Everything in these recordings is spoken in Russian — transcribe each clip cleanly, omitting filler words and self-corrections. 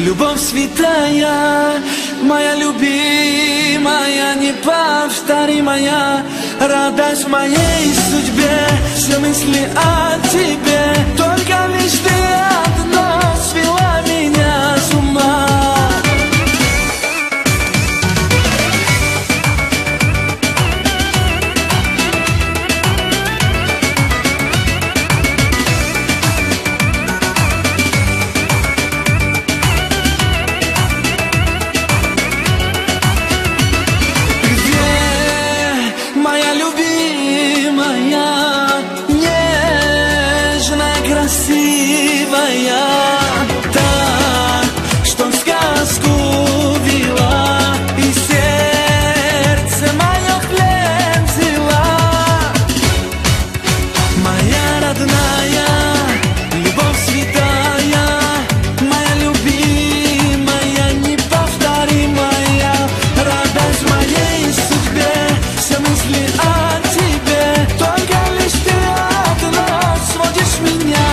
Любовь святая, моя любимая, неповторимая, радость в моей судьбе, все мысли о тебе, только лишь ты одна свела меня с ума. Красивая, та, что в сказку вела, и сердце мое в плен взяла. Моя родная, любовь святая, моя любимая, неповторимая, радость в моей судьбе, все мысли о тебе, только лишь ты одна сводишь меня.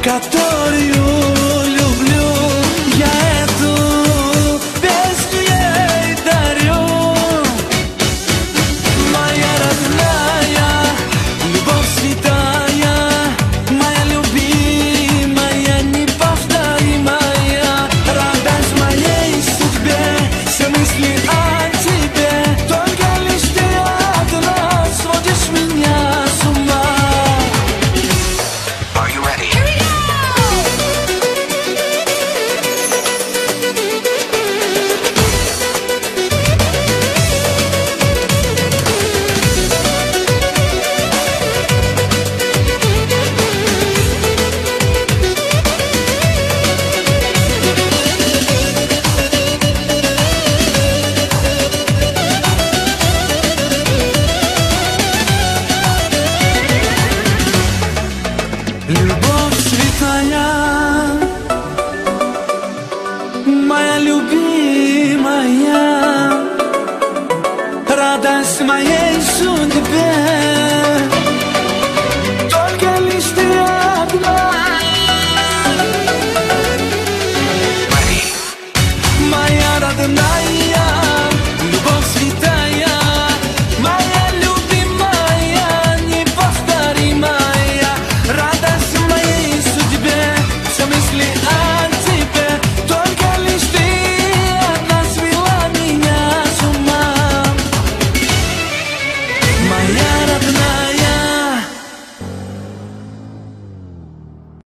Которую люблю, я эту песню ей дарю. Моя родная, любовь святая, моя любимая, неповторимая, радость в моей судьбе, все мысли о тебе, только лишь ты одна сводишь меня с ума. Are you ready? Любовь святая, моя любимая, радость моей судьбе, только лишь ты одна. Моя родная.